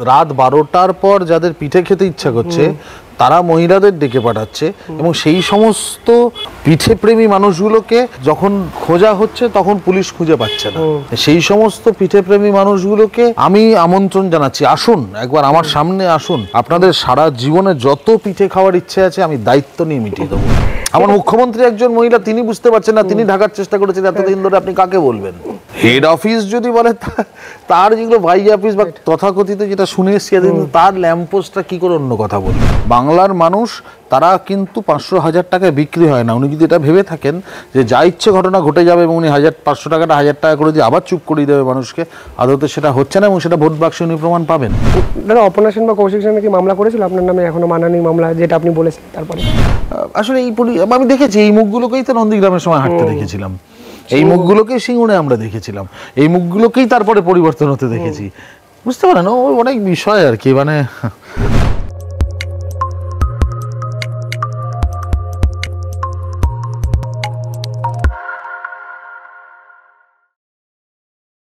রাত 12টার পর যাদের পিঠে খেতে ইচ্ছা করছে তারা মহিলাদের ডেকে পাঠাচ্ছে এবং সেই সমস্ত পিঠে প্রেমী মানুষগুলোকে যখন খোঁজা হচ্ছে তখন পুলিশ খুঁজে পাচ্ছে না। সেই সমস্ত পিঠে প্রেমী মানুষগুলোকে আমি আমন্ত্রণ জানাচ্ছি, আসুন একবার আমার সামনে আসুন, আপনাদের সারা জীবনে যত পিঠে খাওয়ার ইচ্ছে আছে আমি দায়িত্ব নিয়ে মিটিয়ে দেবো। আমার মুখ্যমন্ত্রী একজন মহিলা, তিনি বুঝতে পারছেন না, তিনি ঢাকার চেষ্টা করেছেন এতদিন ধরে, আপনি কাকে বলবেন? হেড অফিস যদি বলে তার যেগুলো ভাই অফিস বা তথাকথিত যেটা শুনে এসছি তার ল্যাম্পপোস্টটা কি করে অন্য কথা বলবে? বাংলার মানুষ তারা কিন্তু 500-1000 টাকায় বিক্রি হয় না। উনি যদি এটা ভেবে থাকেন যে যা ইচ্ছে ঘটনা ঘটে যাবে এবং উনি 500 টাকাটা 1000 টাকা করে দিয়ে আবার চুপ করিয়ে দেবে মানুষকে, আদতে সেটা হচ্ছে না এবং সেটা ভোট বাক্সে উনি প্রমাণ পাবেন। দাদা, অপর্ণা সেন বা কৌশিক সেন কি মামলা করেছিল আপনার নামে? এখনো মানানি মামলা যেটা আপনি বলেছেন। তারপরে আসলে আমি দেখেছি এই মুখগুলোকেই তো নন্দীগ্রামের সময় হাঁটতে দেখেছিলাম, এই মুখগুলোকেই সিঙ্গুরে আমরা দেখেছিলাম, এই মুখগুলোকেই তারপরে পরিবর্তন হতে দেখেছি। বুঝতে পারেন, অনেক বিষয় আর কি। মানে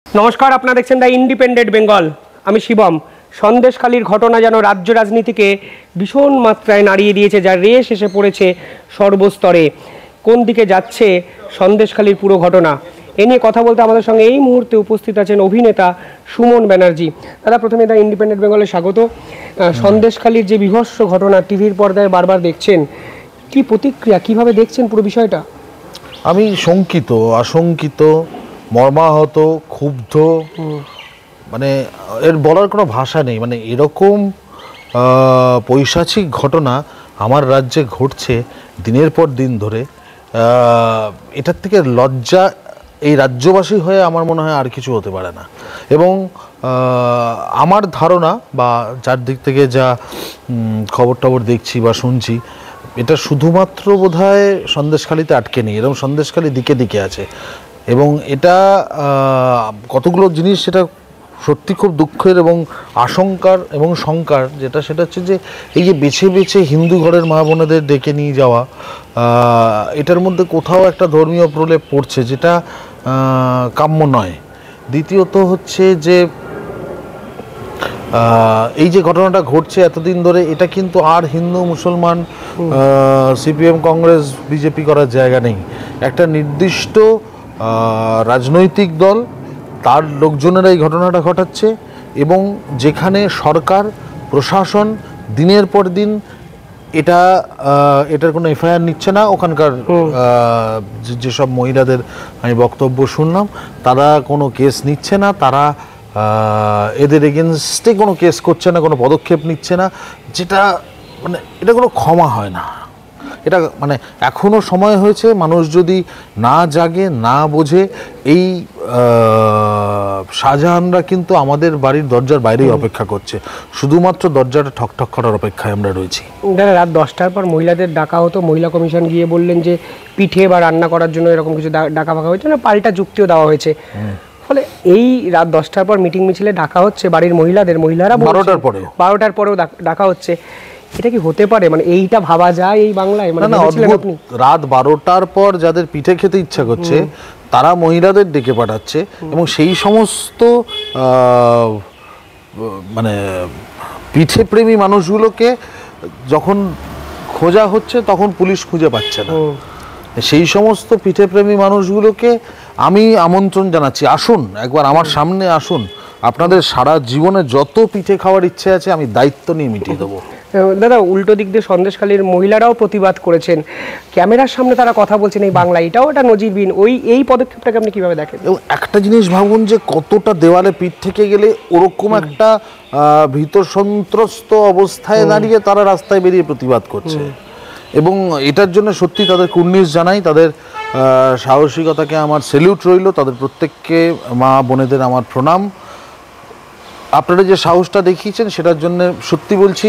নমস্কার, আপনারা দেখছেন দ্য ইন্ডিপেন্ডেন্ট বেঙ্গল। আমি শিবম। সন্দেশখালীর ঘটনা যেন রাজ্য রাজনীতিকে ভীষণ মাত্রায় নাড়িয়ে দিয়েছে, যার রেশ এসে পড়েছে সর্বস্তরে। কোন দিকে যাচ্ছে সন্দেশখালীর পুরো ঘটনা, এ নিয়ে কথা বলতে আমাদের সঙ্গে এই মুহূর্তে উপস্থিত আছেন অভিনেতা সুমন ব্যানার্জি। দাদা, প্রথমে দ্য ইন্ডিপেন্ডেন্ট বেঙ্গলে স্বাগত। সন্দেশখালীর যে বিভৎস ঘটনা টিভির পর্দায় বারবার দেখছেন, কি প্রতিক্রিয়া, কিভাবে দেখছেন পুরো বিষয়টা? আমি শঙ্কিত, আশঙ্কিত, মর্মাহত, ক্ষুব্ধ, মানে এর বলার কোনো ভাষা নেই। মানে এরকম পৈশাচিক ঘটনা আমার রাজ্যে ঘটছে দিনের পর দিন ধরে, এটার থেকে লজ্জা এই রাজ্যবাসী হয়ে আমার মনে হয় আর কিছু হতে পারে না। এবং আমার ধারণা বা যার দিক থেকে যা খবর টবর দেখছি বা শুনছি, এটা শুধুমাত্র বোধহয় সন্দেশখালীতে আটকে নেই, এরকম সন্দেশখালী দিকে দিকে আছে। এবং এটা কতগুলো জিনিস, সেটা সত্যি খুব দুঃখের এবং আশঙ্কার এবং শঙ্কার, সেটা হচ্ছে যে এই যে বেছে বেছে হিন্দু ঘরের মা বোনেদের ডেকে নিয়ে যাওয়া, এটার মধ্যে কোথাও একটা ধর্মীয় প্রলেপ পড়ছে, যেটা কাম্য নয়। দ্বিতীয়ত হচ্ছে যে এই যে ঘটনাটা ঘটছে এতদিন ধরে, এটা কিন্তু আর হিন্দু মুসলমান, সিপিএম কংগ্রেস বিজেপি করার জায়গা নেই। একটা নির্দিষ্ট রাজনৈতিক দল, তার লোকজনেরা এই ঘটনাটা ঘটাচ্ছে এবং যেখানে সরকার প্রশাসন দিনের পর দিন এটার কোনো এফআইআর নিচ্ছে না। ওখানকার যেসব মহিলাদের আমি বক্তব্য শুনলাম, তারা কোনো কেস নিচ্ছে না, তারা এদের এগেনস্টে কোনো কেস করছে না, কোনো পদক্ষেপ নিচ্ছে না, যেটা মানে এটা কোনো ক্ষমা হয় না। এটা মানে এখনও সময় হয়েছে, মানুষ যদি না জাগে, না বোঝে, এই শাহজাহানরা কিন্তু আমাদের বাড়ির দরজার বাইরেই অপেক্ষা করছে, শুধুমাত্র দরজাটা ঠকঠক করার অপেক্ষায় আমরা রয়েছি। দাদা, রাত 10টার পর মহিলাদের ডাকা হতো, মহিলা কমিশন গিয়ে বললেন যে পিঠে বা রান্না করার জন্য এরকম কিছু ডাকা ফাঁকা হয়েছে না, পাল্টা যুক্তিও দেওয়া হয়েছে। ফলে এই রাত 10টার পর মিটিং মিছিলে ডাকা হচ্ছে বাড়ির মহিলারা 12টার পরেও ডাকা হচ্ছে। এটা কি হতে পারে? মানে এইটা ভাবা যায় এই বাংলায়? মানে রাত 12টার পর যাদের পিঠে খেতে ইচ্ছা করছে তারা মহিলাদের ডেকে পাঠাচ্ছে এবং সেই সমস্ত মানে পিঠে প্রেমী মানুষগুলোকে যখন খোঁজা হচ্ছে তখন পুলিশ খুঁজে পাচ্ছে না। সেই সমস্ত পিঠে প্রেমী মানুষগুলোকে আমি আমন্ত্রণ জানাচ্ছি, আসুন একবার আমার সামনে আসুন, আপনাদের সারা জীবনে যত পিঠে খাওয়ার ইচ্ছে আছে আমি দায়িত্ব নিয়ে মিটিয়ে দেবো। দাদা, উল্টো দিক দিয়ে সন্দেশখালীর মহিলারাও প্রতিবাদ করেছেন, ক্যামেরার সামনে তারা কথা বলছেন এই বাংলা, এটাও একটা নজিরবিহীন। এই পদক্ষেপটাকে আপনি কিভাবে দেখেন? এবং একটা জিনিস ভাবুন যে কতটা দেওয়ালে পিঠ থেকে গেলে ওরকম একটা ভীত সন্ত্রস্ত অবস্থায় দাঁড়িয়ে তারা রাস্তায় বেরিয়ে প্রতিবাদ করছে। এবং এটার জন্য সত্যি তাদের কুর্নিশ জানাই, তাদের সাহসিকতাকে আমার স্যালিউট রইল, তাদের প্রত্যেককে মা বোনেদের আমার প্রণাম। আপনারা যে সাহসটা দেখিয়েছেন সেটার জন্য সত্যি বলছি,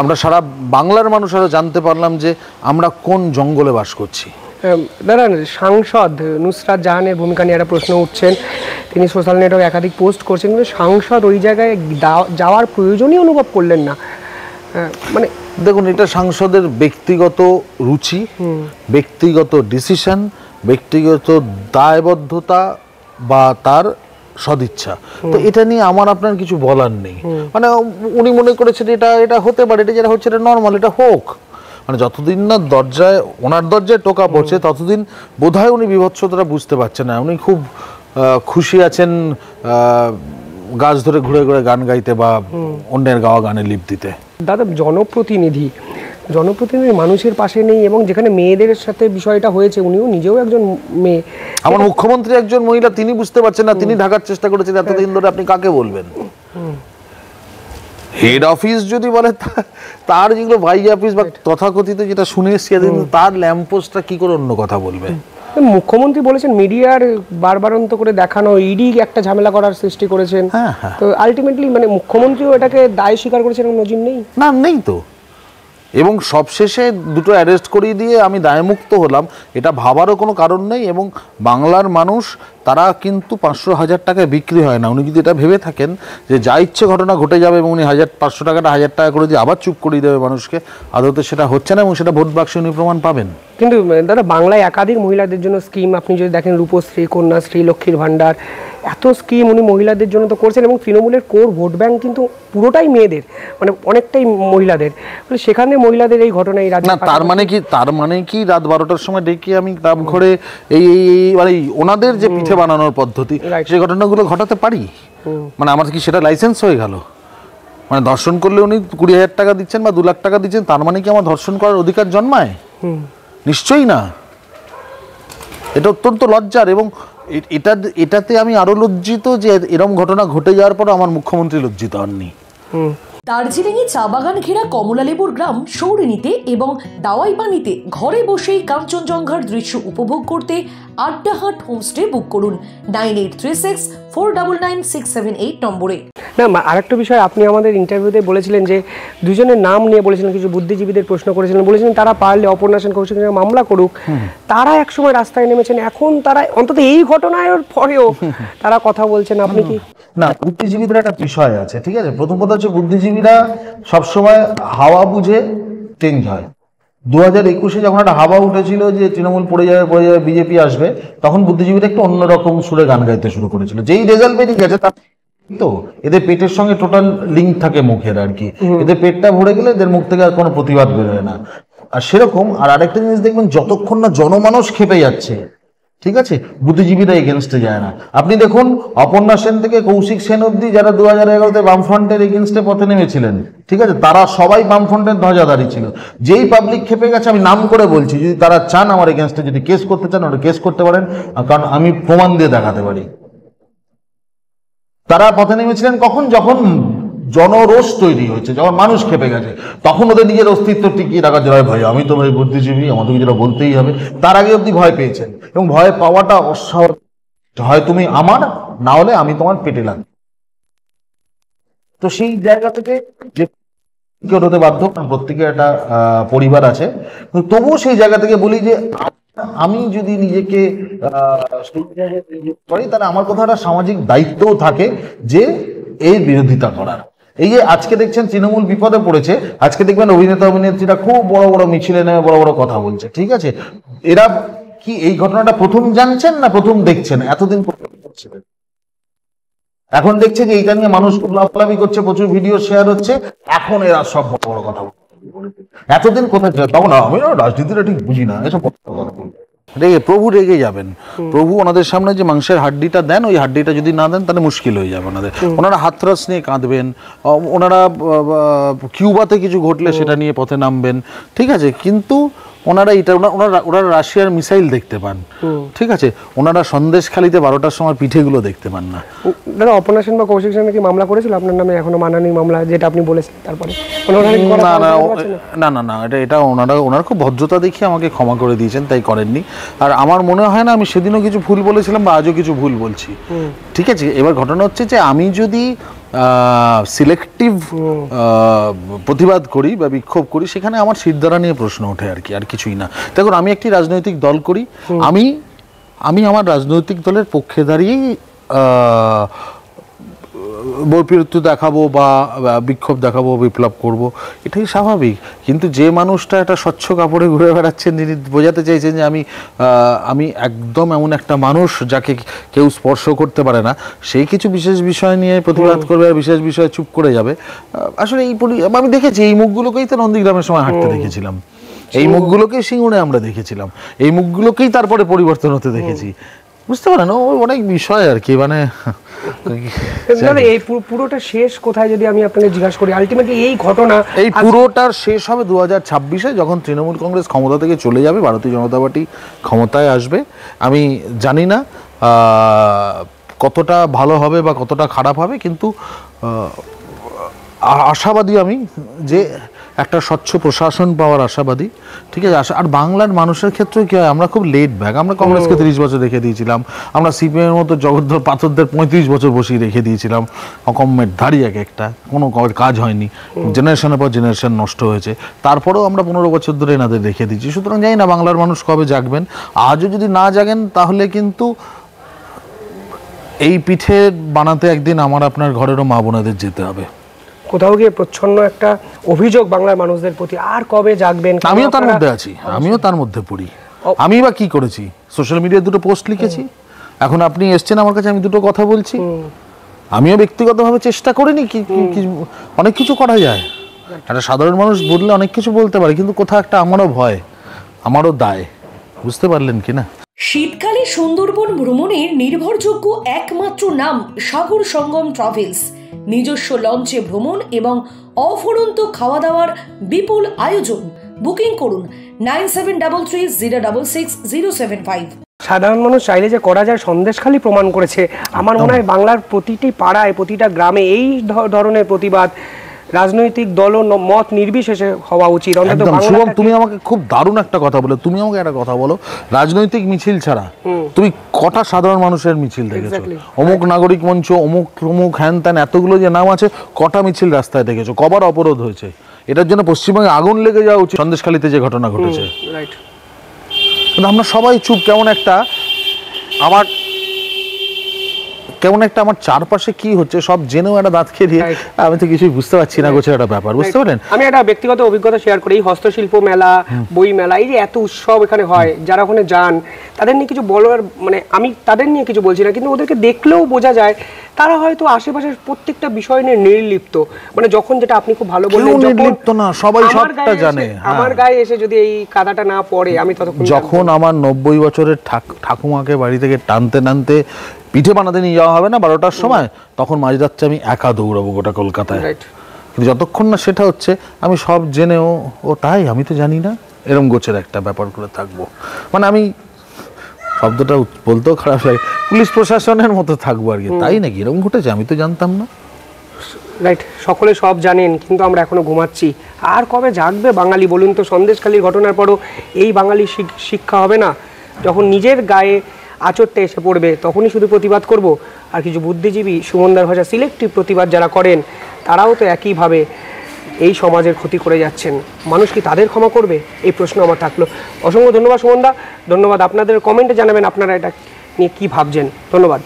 আমরা সারা বাংলার মানুষ আরও জানতে পারলাম যে আমরা কোন জঙ্গলে বাস করছি। দাদা, সাংসদ নুসরাত জাহানের ভূমিকা নিয়ে একটা প্রশ্ন উঠছেন, তিনি সোশ্যাল নেটওয়ার্কে একাধিক পোস্ট করছেন, কিন্তু সাংসদ ওই জায়গায় যাওয়ার প্রয়োজনই অনুভব করলেন না। মানে দেখুন, এটা সাংসদের ব্যক্তিগত রুচি, ব্যক্তিগত ডিসিশন, ব্যক্তিগত দায়বদ্ধতা বা তার সদিচ্ছা। তো এটা নিয়ে আমার আপনার কিছু বলার নেই, মানে উনি মনে করেছেন এটা এটা হতে পারে, এটা যেটা হচ্ছে এটা নর্মাল, এটা হোক। মানে যতদিন না ওনার দরজায় টোকা পড়ছে ততদিন বোধহয় উনি বিভৎসতাটা বুঝতে পারছেন না। উনি খুব খুশি আছেন গাছ ধরে ঘুরে ঘুরে গান গাইতে বা অন্যের গাওয়া গানে লিপ দিতে। দাদা, জনপ্রতিনিধি মানুষের পাশে নেই, এবং যেখানে মেয়েদের সাথে বিষয়টা হয়েছে, উনিও নিজেও একজন মেয়ে। আমার মুখ্যমন্ত্রী একজন মহিলা, তিনি বুঝতে পারছেন না, তিনি ঢাকার চেষ্টা করেছেন এতদিন ধরে, আপনি কাকে বলবেন? হেড অফিস যদি বলে, তার যেগুলো ভাই অফিস বা তথাকথিত যেটা শুনে এসছি, তার ল্যাম্পপোস্টটা কি করে অন্য কথা বলবে? মুখ্যমন্ত্রী বলেছেন মিডিয়ার বারবারন্ত করে দেখানো, ইডি একটা ঝামেলা করার সৃষ্টি করেছেন। তো আলটিমেটলি মানে মুখ্যমন্ত্রীও এটাকে দায় স্বীকার করেছেন, নজির নেই না, নেই তো। এবং সবশেষে দুটো অ্যারেস্ট করিয়ে দিয়ে আমি দায়মুক্ত হলাম, এটা ভাবারও কোনো কারণ নেই। এবং বাংলার মানুষ তারা কিন্তু 500-1000 টাকায় বিক্রি হয় না। উনি যদি এটা ভেবে থাকেন যে যা ইচ্ছে ঘটনা ঘটে যাবে এবং উনি 500 টাকাটা 1000 টাকা করে দিয়ে আবার চুপ করিয়ে দেবে মানুষকে, আদতে সেটা হচ্ছে না, এবং সেটা ভোট বাক্সে উনি প্রমাণ পাবেন। কিন্তু দাদা, বাংলায় একাধিক মহিলাদের জন্য স্কিম আপনি যদি দেখেন, রূপশ্রী, কন্যাশ্রী, লক্ষ্মীর ভাণ্ডার, এত স্কিম উনি মহিলাদের জন্য তো করছেন। এবং তৃণমূলের কোর ভোট ব্যাংক কিন্তু পুরোটাই মেয়েদের, মানে অনেকটাই মহিলাদের। সেখানে মহিলাদের এই ঘটনা এই রাজ্যে, তার মানে কি রাত 12টার সময় ডেকে আমি ক্লাব ঘরে এই মানে ওনাদের যে পিঠে বানানোর পদ্ধতি, সেই ঘটনাগুলো ঘটাতে পারি? মানে আমার কি সেটা লাইসেন্স হয়ে গেল? মানে ধর্ষণ করলে উনি 20,000 টাকা দিচ্ছেন বা 2 লাখ টাকা দিচ্ছেন, তার মানে কি আমার ধর্ষণ করার অধিকার জন্মায়? নিশ্চয়ই না। এটা অত্যন্ত লজ্জার। এবং এটাতে আমি আরো লজ্জিত যে এরকম ঘটনা ঘটে যাওয়ার পর আমার মুখ্যমন্ত্রী লজ্জিত হননি। দার্জিলিংয়ে চা বাগান ঘেরা কমলালেবুর গ্রাম সৌরিনীতে এবং দাওয়াইপানিতে ঘরে বসেই কাঞ্চনজঙ্ঘার দৃশ্য উপভোগ করতে আড্ডাহাট হোমস্টে বুক করুন 9836499678 নম্বরে। না, আরেকটা বিষয়, আপনি আমাদের ইন্টারভিউতে বলেছিলেন যে দুজনের নাম নিয়ে বলেছিলেন, কিছু বুদ্ধিজীবীদের প্রশ্ন করেছিলেন, বলেছিলেন তারা পারলে অপর্ণা সেন, কৌশিক সেনের মামলা করুক। তারা একসময় রাস্তায় নেমেছেন, এখন তারা অন্তত এই ঘটনার পরেও তারা কথা বলছেন। আপনি কি না, বুদ্ধিজীবীদের একটা বিষয় আছে, ঠিক আছে? প্রথম কথা হচ্ছে বুদ্ধিজীবীরা সবসময় হাওয়া বুঝে চেঞ্জ হয়। 2021-এ যখন একটা হাওয়া উঠেছিল যে তৃণমূল পড়ে যাবে বিজেপি আসবে, তখন বুদ্ধিজীবীরা একটু অন্যরকম সুরে গান গাইতে শুরু করেছিল। যেই রেজাল্ট বেরিয়ে গেছে, তার তো এদের পেটের সঙ্গে টোটাল লিঙ্ক থাকে মুখের আর কি, এদের পেটটা ভরে গেলে এদের মুখ থেকে আর কোনো প্রতিবাদ বেরোয় না। আর সেরকম আর আরেকটা জিনিস দেখবেন, যতক্ষণ না জনমানস খেপে যাচ্ছে, ঠিক আছে, বুদ্ধিজীবীরা এগেনস্টে যায় না। আপনি দেখুন, অপর্ণা সেন থেকে কৌশিক সেন অব্দি যারা 2011-তে বামফ্রন্টের এগেনস্টে পথে নেমেছিলেন, ঠিক আছে, তারা সবাই বামফ্রন্টের ধ্বজাধারী ছিল। যেই পাবলিক খেপে গেছে, আমি নাম করে বলছি, যদি তারা চান আমার এগেনস্টে যদি কেস করতে চান, ওটা কেস করতে পারেন, কারণ আমি প্রমাণ দিয়ে দেখাতে পারি। তারা পথে নেমেছিলেন কখন? যখন জনরোষ তৈরি হয়েছে, যখন মানুষ খেপে গেছে, তখন ওদের নিজের অস্তিত্ব টিকিয়ে রাখার জন্য, ভাই আমি তো ভাই বুদ্ধিজীবী, আমাদেরকে যেটা বলতেই হবে। তার আগে অব্দি ভয় পেয়েছেন, এবং ভয় পাওয়াটা অস্বাভাবিক। হয় তুমি আমার, না হলে আমি তোমার পেটে লাগ। তো সেই জায়গা থেকে যে হতে বাধ্য, কারণ প্রত্যেকের একটা পরিবার আছে, তবুও সেই জায়গা থেকে বলি যে আমি যদি নিজেকে করি, তাহলে আমার কোথাও একটা সামাজিক দায়িত্বও থাকে যে এর বিরোধিতা করার। এই যে আজকে দেখছেন তৃণমূল বিপদে পড়েছে, আজকে দেখবেন অভিনেতা অভিনেত্রীরা খুব বড় বড় মিছিলে নেমে বড় বড় কথা বলছে, ঠিক আছে? এরা কি এই ঘটনাটা প্রথম জানছেন না প্রথম দেখছেন? এতদিন এখন দেখছে যে এইটা নিয়ে মানুষ খুব লাফালাফি করছে, প্রচুর ভিডিও শেয়ার হচ্ছে, এখন এরা সব বড় বড় কথা বলছে। এতদিন কোথায় ছিল? তখন আমি রাজনীতিটা ঠিক বুঝি না, এসব কথা বলছে। প্রভু রেগে যাবেন। প্রভু ওনাদের সামনে যে মাংসের হাড্ডিটা দেন, ওই হাড্ডিটা যদি না দেন তাহলে মুশকিল হয়ে যাবে ওনাদের। ওনারা হাতরাস নিয়ে কাঁদবেন, ওনারা কিউবাতে কিছু ঘটলে সেটা নিয়ে পথে নামবেন, ঠিক আছে, কিন্তু ওনারা ওনারা রাশিয়ার মিসাইল দেখতে পান, ঠিক আছে, ওনারা সন্দেশখালিতে 12টার সময় পিঠেগুলো দেখতে পান না। দাদা, অপর্ণা সেন বা কৌশিক সেন কি মামলা করেছিল আপনার নামে? এখনো মানানি মামলা, যেটা আপনি বলেছেন, তারপরে না, এটা ওনারা খুব ভদ্রতা দেখিয়ে আমাকে ক্ষমা করে দিয়েছেন, তাই করেননি। আর আমার মনে হয় না আমি সেদিনও কিছু ভুল বলেছিলাম বা আজও কিছু ভুল বলছি, ঠিক আছে। এবার ঘটনা হচ্ছে যে আমি যদি সিলেক্টিভ প্রতিবাদ করি বা বিক্ষোভ করি, সেখানে আমার সিদ্ধারা নিয়ে প্রশ্ন ওঠে আর কি, আর কিছুই না। দেখুন, আমি একটি রাজনৈতিক দল করি, আমি আমার রাজনৈতিক দলের পক্ষে দাঁড়িয়েই বৈপরীত্য দেখাবো বা বিক্ষোভ দেখাবো, বিপ্লব করব, এটাই স্বাভাবিক। কিন্তু যে মানুষটা একটা স্বচ্ছ কাপড়ে ঘুরে বেড়াচ্ছেন, যিনি বোঝাতে চাইছেন যে আমি একদম এমন একটা মানুষ যাকে কেউ স্পর্শ করতে পারে না, সেই কিছু বিশেষ বিষয় নিয়ে প্রতিবাদ করবে আর বিশেষ বিষয়ে চুপ করে যাবে। আসলে আমি দেখেছি এই মুখগুলোকেই তো নন্দীগ্রামের সময় হাঁটতে দেখেছিলাম, এই মুখগুলোকেই সিঙ্গুরে আমরা দেখেছিলাম, এই মুখগুলোকেই তারপরে পরিবর্তন হতে দেখেছি। বুঝতে পারেন, অনেক বিষয় আর কি, মানে এই পুরোটা শেষ কোথায় যদি আমি আপনাকে জিজ্ঞাসা করি, আলটিমেটলি এই ঘটনা এই পুরোটার শেষ হবে 2026-এ, যখন তৃণমূল কংগ্রেস ক্ষমতা থেকে চলে যাবে, ভারতীয় জনতা পার্টি ক্ষমতায় আসবে। আমি জানি না কতটা ভালো হবে বা কতটা খারাপ হবে, কিন্তু আশাবাদী আমি যে একটা স্বচ্ছ প্রশাসন পাওয়ার আশাবাদী। ঠিক আছে, আর বাংলার মানুষের ক্ষেত্রে কি হয়, আমরা খুব লেট ব্যাক। আমরা কংগ্রেসকে 30 বছর রেখে দিয়েছিলাম, আমরা সিপিএমের মতো জগদ্দল পাথরদের 35 বছর বসিয়ে রেখে দিয়েছিলাম, অকম্মের ধাড়ি এক একটা, কোনো কাজ হয়নি, জেনারেশনের পর জেনারেশন নষ্ট হয়েছে, তারপরেও আমরা 15 বছর ধরে এনাদের রেখে দিচ্ছি। সুতরাং জানি না বাংলার মানুষ কবে জাগবেন। আজও যদি না জাগেন তাহলে কিন্তু এই পিঠে বানাতে একদিন আমার আপনার ঘরেরও মা বোনেদের যেতে হবে। কোথাও গিয়ে প্রচ্ছন্ন একটা অভিযোগ বাংলার মানুষদের প্রতি, আর কবে জাগবেন? আমিও তার মধ্যে আছি, আমিও তার মধ্যে পড়ি। আমি বা কি করেছি, সোশ্যাল মিডিয়ায় 2টো পোস্ট লিখেছি, এখন আপনি এসছেন আমার কাছে, আমি 2টো কথা বলছি। আমিও ব্যক্তিগতভাবে চেষ্টা করিনি, অনেক কিছু করা যায়, একটা সাধারণ মানুষ বললে অনেক কিছু বলতে পারে, কিন্তু কোথাও একটা আমারও ভয়, আমারও দায়। বুঝতে পারলেন কিনা? শীতকালে সুন্দরবন ভ্রমণের নির্ভরযোগ্য একমাত্র নাম সাগর সঙ্গম ট্রাভেলস। নিজস্ব লঞ্চে ভ্রমণ এবং অফুরন্ত খাওয়া দাওয়ার বিপুল আয়োজন। বুকিং করুন 9733066075। সাধারণ মানুষ চাইলে যে করা যায়, সন্দেশখালী প্রমাণ করেছে। আমার মনে হয় বাংলার প্রতিটি পাড়ায়, প্রতিটা গ্রামে এই ধরনের প্রতিবাদ রাজনৈতিক দল ও মত নির্বিশেষে হওয়া উচিত। শুভম, তুমি আমাকে খুব দারুণ একটা কথা বলে, তুমি আমাকে একটা কথা বলো, রাজনৈতিক মিছিল ছাড়া তুমি কটা সাধারণ মানুষের মিছিল দেখেছো? অমুক নাগরিক মঞ্চ, অমুক হ্যান ত্যান, এতগুলো যে নাম আছে, কটা মিছিল রাস্তায় দেখেছো? কবার অবরোধ হয়েছে? এটার জন্য পশ্চিমবঙ্গে আগুন লেগে যাওয়া উচিত। সন্দেশখালীতে যে ঘটনা ঘটেছে, কিন্তু আমরা সবাই চুপ। কেমন একটা আমার চারপাশে কি হচ্ছে সব জেনেও একটা দাঁত খেয়ে দিয়ে আমি তো কিছুই বুঝতে পারছি না, গোছের একটা ব্যাপার। বুঝতে পারেন, আমি একটা ব্যক্তিগত অভিজ্ঞতা শেয়ার করি। এই হস্তশিল্প মেলা, বই মেলা, এই যে এত উৎসব এখানে হয়, যারা ওখানে যান তাদের নিয়ে কিছু বলার, মানে আমি তাদের নিয়ে কিছু বলছি না, কিন্তু ওদেরকে দেখলেও বোঝা যায় তারা হয়তো আশেপাশের প্রত্যেকটা বিষয় নিয়ে নির্লিপ্ত। মানে যখন, যেটা আপনি খুব ভালো বললেন, নির্লিপ্ত না, সবাই সবটা জানে। আমার গায়ে এসে যদি এই কাদাটা না পড়ে, আমি ততক্ষণ, যখন আমার 90 বছরের ঠাকুমাকে বাড়ি থেকে টানতে টানতে পিঠে বানাতে নিয়ে যাওয়া হবে না 12টার সময়, তখন মাঝরাত্রে আমি একা দৌড়াবো গোটা কলকাতায়। কিন্তু যতক্ষণ না সেটা হচ্ছে, আমি সব জেনেও তাই আমি তো জানি না, এরম গোছের একটা ব্যাপার করে থাকবো। মানে আমি শব্দটা বলতেও খারাপ লাগে, পুলিশ প্রশাসনের মতো থাকবো আর কি। তাই নাকি এরকম ঘটেছে? আমি তো জানতাম না। রাইট, সকলে সব জানেন, কিন্তু আমরা এখনো ঘুমাচ্ছি। আর কবে জাগবে বাঙালি বলুন তো? সন্দেশখালীর ঘটনার পরও এই বাঙালি শিক্ষা হবে না? যখন নিজের গায়ে আচরটা এসে পড়বে তখনই শুধু প্রতিবাদ করব। আর কিছু বুদ্ধিজীবী, সুমনদার ভাষা সিলেক্টিভ প্রতিবাদ যারা করেন, তারাও তো একইভাবে এই সমাজের ক্ষতি করে যাচ্ছেন। মানুষ কি তাদের ক্ষমা করবে? এই প্রশ্ন আমার থাকলো। অসংখ্য ধন্যবাদ সুমনদা, ধন্যবাদ। আপনাদের কমেন্টে জানাবেন আপনারা এটা নিয়ে কি ভাবছেন। ধন্যবাদ।